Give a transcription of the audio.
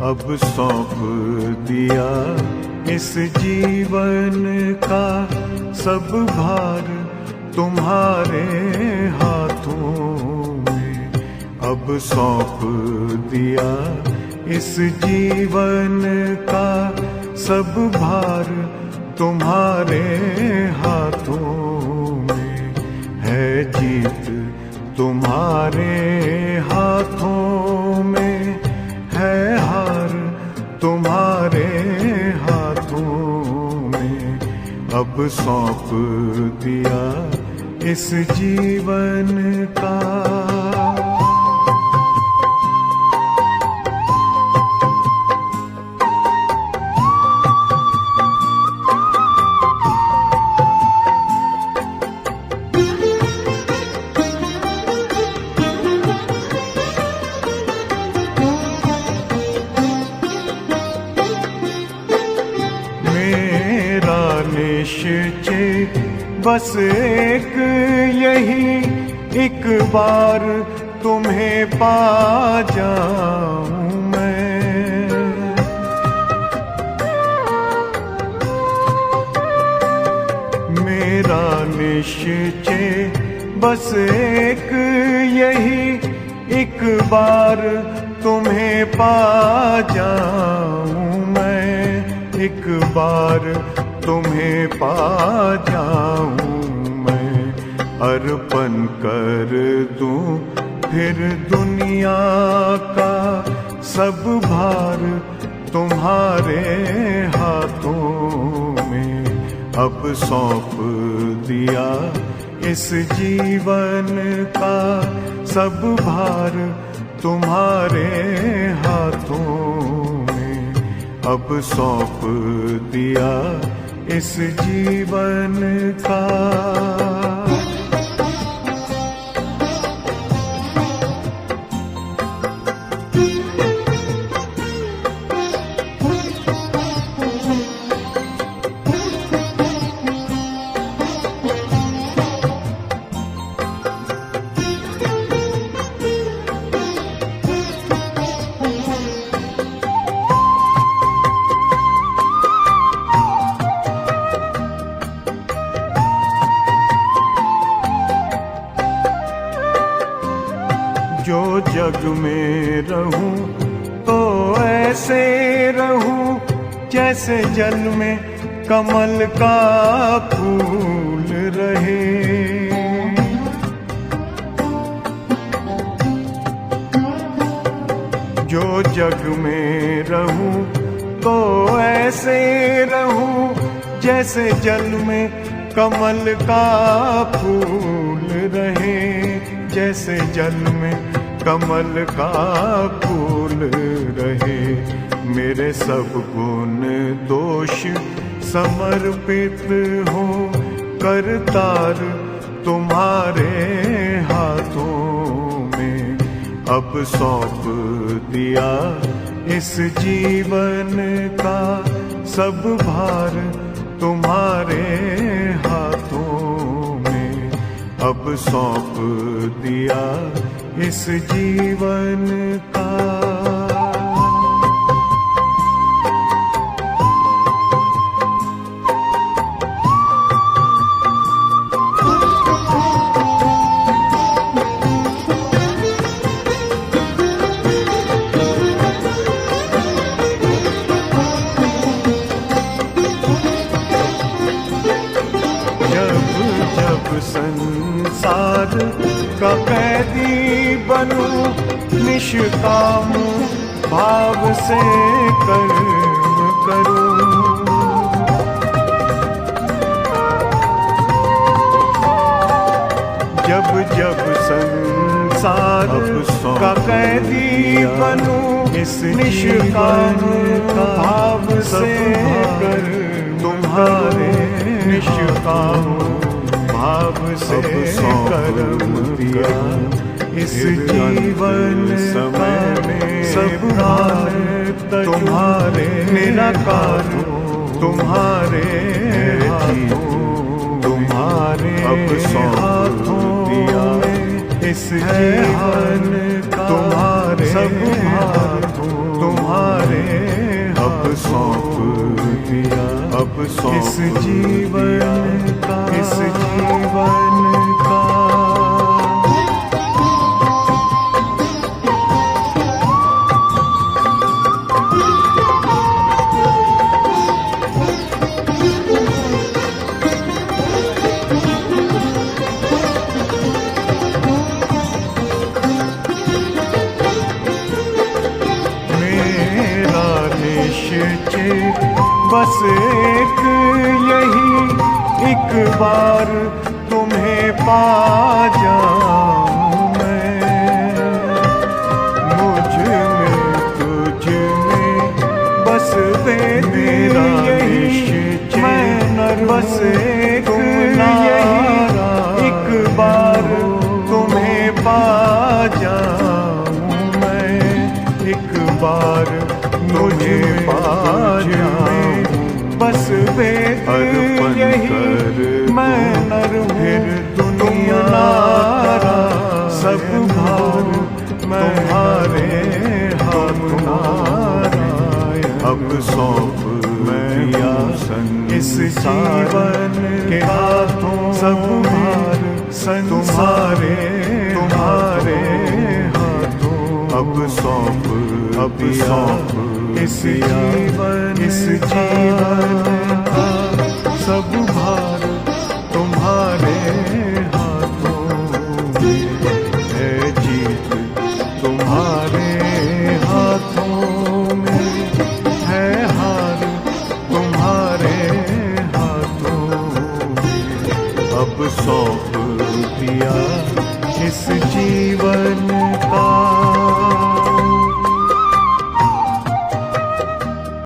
अब सौंप दिया इस जीवन का सब भार तुम्हारे हाथों में। अब सौंप दिया इस जीवन का सब भार तुम्हारे हाथों में। है जीत तुम्हारे हाथों में, है हार तुम्हारे हाथों में। अब सौंप दिया इस जीवन का। मेरा निश्चय बस एक यही, एक बार तुम्हें पा जाऊं मैं। मेरा निश्चय बस एक यही, एक बार तुम्हें पा जाऊं मैं। एक बार तुम्हें पा जाऊं मैं। अर्पण कर दूं फिर दुनिया का सब भार तुम्हारे हाथों में। अब सौंप दिया इस जीवन का सब भार तुम्हारे हाथों में। अब सौंप दिया इस जीवन का। जो जग में रहूं तो ऐसे रहूं जैसे जल में कमल का फूल रहे। जो जग में रहूं तो ऐसे रहूं जैसे जल में कमल का फूल रहे। जैसे जल में कमल का फूल रहे। मेरे सब गुण दोष समर्पित हो करतार तुम्हारे हाथों में। अब सौंप दिया इस जीवन का सब भार तुम्हारे हाथों में। अब सौंप दिया इस जीवन का। जब संसार का कैदी बनूं, निष्काम भाव से कर्म करूं। जब जब संसार का कैदी बनूं, इस निष्काम भाव से कर तुम्हारे निष्काम भाव से कर्म दिया। इस जीवन समय में सब भार तुम्हारे निराकार तुम्हारे हाथों तुम्हारे हाथों दिया। इस जीवन का तुम्हारे सब हाथों तुम्हारे अब सौंप दिया, अब सौंप इस जीवन का, इस जीवन का। बस एक यही, एक बार तुम्हें पा जाऊं मैं, मुझ में तुझ में बस वेद यही, मैं बस एक यही, एक बार तुम्हें पा जाऊं मैं, एक बार तुझे पा जाऊं, बस वेद यही, मैं नर फिर दुनिया नारा, सब भार तुम्हारे हाथों, अब सौंप दिया इस जीवन के हाथों, सब भार संसारे तुम्हारे हाथों, अब सौंप, अब सौंप इस जीवन, इस जीवन का सब भार तुम्हारे हाथों में है, जीत तुम्हारे हाथों में है, हार तुम्हारे हाथों में, अब सौंप दिया इस जीवन का।